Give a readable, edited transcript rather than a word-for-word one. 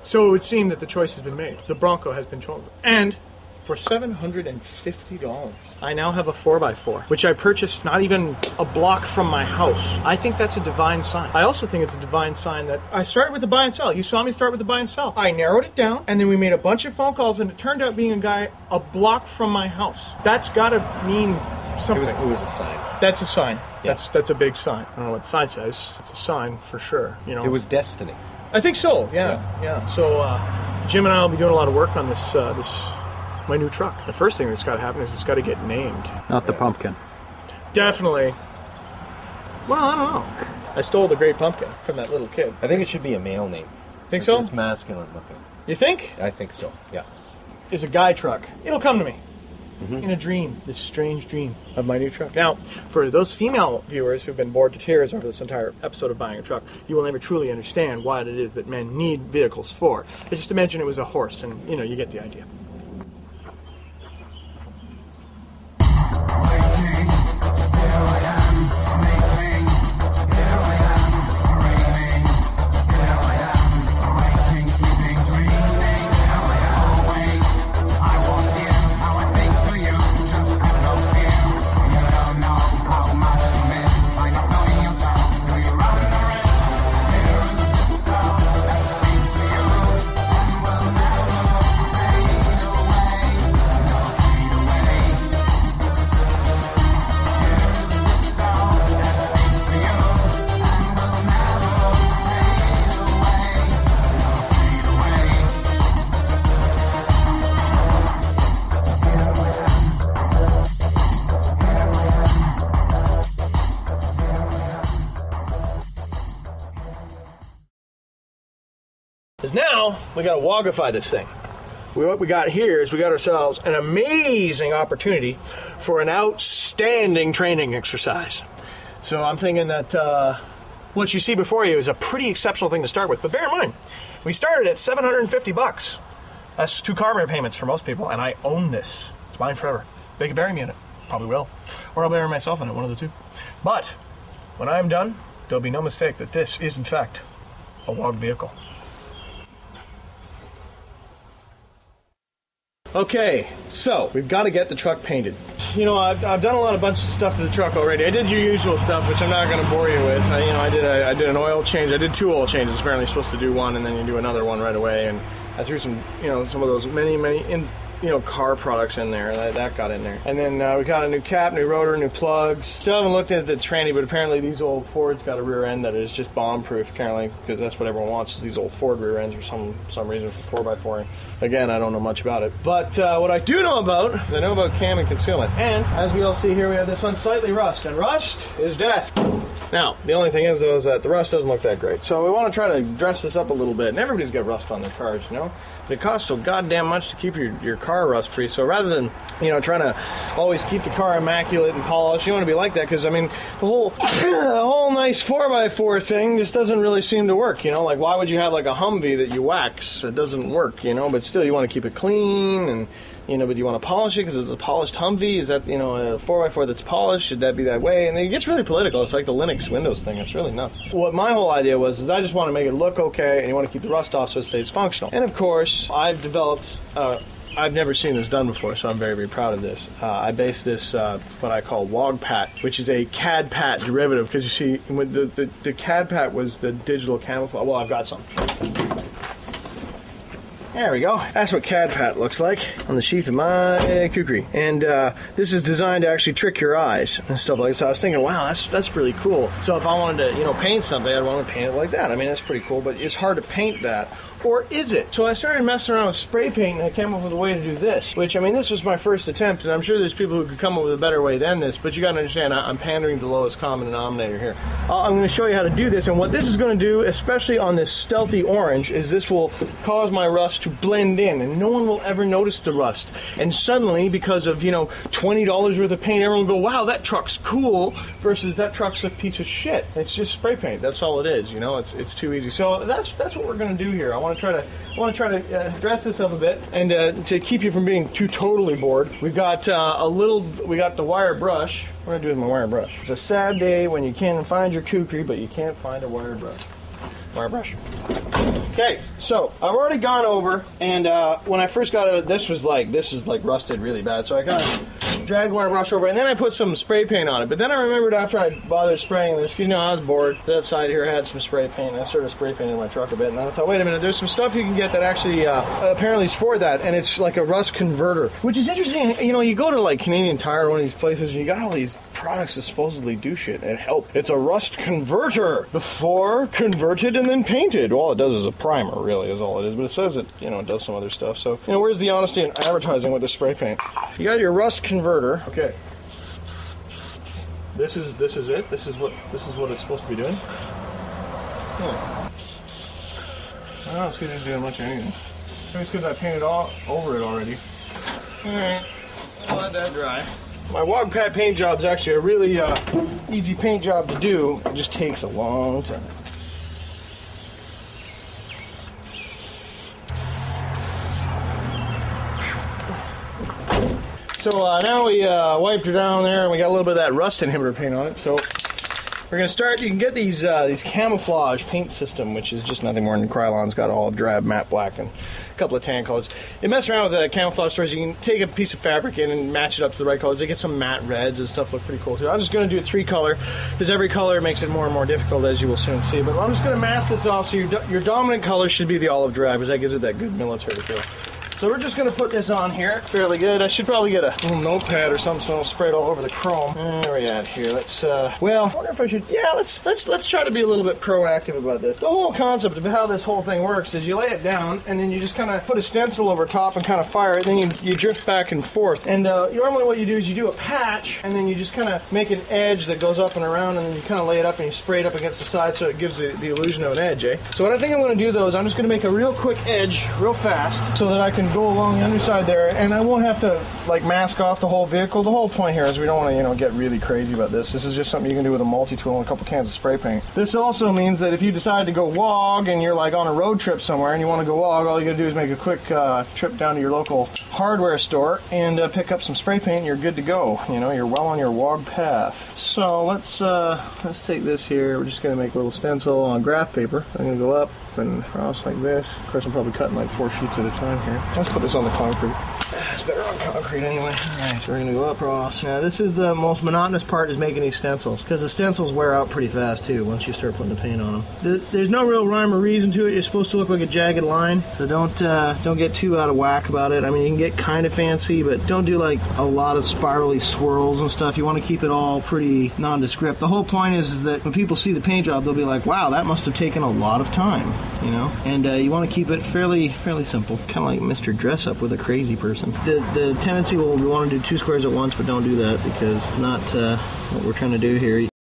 So it would seem that the choice has been made. The Bronco has been chosen. And for $750, I now have a 4x4, which I purchased not even a block from my house. I think that's a divine sign. I also think it's a divine sign that I started with the buy and sell. You saw me start with the buy and sell. I narrowed it down, and then we made a bunch of phone calls, and it turned out being a guy a block from my house. That's got to mean something. It was a sign. That's a sign. Yeah. That's a big sign. I don't know what the sign says. It's a sign for sure. You know. It was destiny. I think so. Yeah. So Jim and I will be doing a lot of work on this. My new truck. The first thing that's got to happen is it's got to get named. Not the pumpkin. Definitely. Well, I don't know. I stole the Great Pumpkin from that little kid. I think it should be a male name. Think so? It's masculine looking. You think? I think so, yeah. It's a guy truck. It'll come to me. In a dream. This strange dream of my new truck. Now, for those female viewers who've been bored to tears over this entire episode of buying a truck, you will never truly understand what it is that men need vehicles for. But just imagine it was a horse, and, you know, you get the idea. Because now we got to WOGify this thing. What we got here is we got ourselves an amazing opportunity for an outstanding training exercise. So I'm thinking that what you see before you is a pretty exceptional thing to start with. But bear in mind, we started at $750. That's 2 car payments for most people, and I own this. It's mine forever. They can bury me in it. Probably will. Or I'll bury myself in it, one of the two. But when I'm done, there'll be no mistake that this is, in fact, a WOG vehicle. Okay, so we've got to get the truck painted. You know, I've done a bunch of stuff to the truck already. I did your usual stuff, which I'm not going to bore you with. I did an oil change. I did 2 oil changes. Apparently, you're supposed to do one, and then you do another one right away. And I threw some of those many car products in there. That got in there. And then we got a new cap, new rotor, new plugs. Still haven't looked at the tranny, but apparently these old Fords got a rear end that is just bomb-proof, apparently, because that's what everyone wants, is these old Ford rear ends for some reason for 4x4. Again, I don't know much about it. But what I do know about is I know about cam and concealment. And as we all see here, we have this unsightly rust. And rust is death. Now, the only thing is, though, is that the rust doesn't look that great. So we want to try to dress this up a little bit. And everybody's got rust on their cars, you know? It costs so goddamn much to keep your car rust-free. So rather than, trying to always keep the car immaculate and polished, you want to be like that. Because, I mean, the whole nice 4x4 thing just doesn't really seem to work, Like, why would you have, like, a Humvee that you wax? It doesn't work, But still, you want to keep it clean and... but you want to polish it because it's a polished Humvee. Is that, a 4x4 that's polished? Should that be that way? And it gets really political. It's like the Linux Windows thing. It's really nuts. What my whole idea was is I just want to make it look okay, and you want to keep the rust off so it stays functional. And, of course, I've developed... I've never seen this done before, so I'm very, very proud of this. I based this, what I call WOGPAT, which is a CAD-PAT derivative, because you see, the CAD-PAT was the digital camouflage. Well, I've got some. There we go. That's what CAD-PAT looks like on the sheath of my kukri. And this is designed to actually trick your eyes and stuff like that. So I was thinking, wow, that's really cool. So if I wanted to, paint something, I'd want to paint it like that. I mean, that's pretty cool, but it's hard to paint that. Or is it? So I started messing around with spray paint, and I came up with a way to do this, which, I mean, this was my first attempt, and I'm sure there's people who could come up with a better way than this, but you got to understand, I'm pandering to the lowest common denominator here. I'm going to show you how to do this, and what this is going to do, especially on this stealthy orange, is this will cause my rust to blend in, and no one will ever notice the rust. And suddenly, because of, $20 worth of paint, everyone will go, wow, that truck's cool, versus that truck's a piece of shit. It's just spray paint. That's all it is, It's too easy. So that's what we're going to do here. I want to try to dress this up a bit, and to keep you from being too totally bored, we've got we got the wire brush. What do I do with my wire brush? It's a sad day when you can find your kukri, but you can't find a wire brush. wire brush. Okay, so I've already gone over, and when I first got it, this is like rusted really bad. So I kind of dragged the wire brush over, and then I put some spray paint on it. But then I remembered after I bothered spraying this, you know, I was bored. That side here had some spray paint. I started spray painting my truck a bit, and I thought, wait a minute, there's some stuff you can get that actually apparently is for that, and it's like a rust converter, which is interesting. You know, you go to like Canadian Tire, one of these places, and you got all these products that supposedly do shit and help. It's a rust converter before converted and then painted. All it does is a primer, really, is all it is. But it says it, you know, it does some other stuff. So, you know, where's the honesty in advertising with the spray paint? You got your rust converter. Okay. This is it. This is what it's supposed to be doing. I don't see this doing much of anything. Maybe it's because I painted all over it already. Alright, I'll let that dry. My WOGPAT paint job is actually a really easy paint job to do. It just takes a long time. So now we wiped her down there, and we got a little bit of that rust inhibitor paint on it. So we're going to start. You can get these camouflage paint system, which is just nothing more than Krylon's got all of drab, matte black, and a couple of tan colors. You mess around with the camouflage stores, you can take a piece of fabric in and match it up to the right colors. They get some matte reds and stuff, look pretty cool too. I'm just going to do a 3-color, because every color makes it more and more difficult, as you will soon see. But I'm just going to mask this off, so your dominant color should be the olive drab, because that gives it that good military feel. So we're just going to put this on here fairly good. I should probably get a little notepad or something so I'll spray it all over the chrome. Where are we at here? Let's, well, I wonder if I should, yeah, let's try to be a little bit proactive about this. The whole concept of how this whole thing works is you lay it down and then you just kind of put a stencil over top and kind of fire it, and then you drift back and forth. And normally what you do is you do a patch and then you just kind of make an edge that goes up and around, and then you kind of lay it up and you spray it up against the side so it gives the illusion of an edge, eh? So what I think I'm going to do though is I'm just going to make a real quick edge real fast so that I can go along the underside there, and I won't have to like mask off the whole vehicle. The whole point here is we don't want to, you know, get really crazy about this. This is just something you can do with a multi-tool and a couple cans of spray paint. This also means that if you decide to go WOG and you're like on a road trip somewhere and you want to go WOG, all you gotta do is make a quick trip down to your local hardware store and pick up some spray paint and you're good to go. You know, you're well on your WOG path. So let's take this here. We're just gonna make a little stencil on graph paper. I'm gonna go up and across like this. Of course, I'm probably cutting like 4 sheets at a time here. Let's put this on the concrete. It's better on concrete anyway. Alright, so we're going to go across. Now, this is the most monotonous part, is making these stencils, because the stencils wear out pretty fast too once you start putting the paint on them. There's no real rhyme or reason to it. You're supposed to look like a jagged line, so don't get too out of whack about it. I mean, you can get kind of fancy, but don't do like a lot of spirally swirls and stuff. You want to keep it all pretty nondescript. The whole point is that when people see the paint job, they'll be like, wow, that must have taken a lot of time, you know? And you want to keep it fairly simple, kind of like Mr. Dress Up with a crazy person. The tendency will want to do 2 squares at once, but don't do that because it's not what we're trying to do here.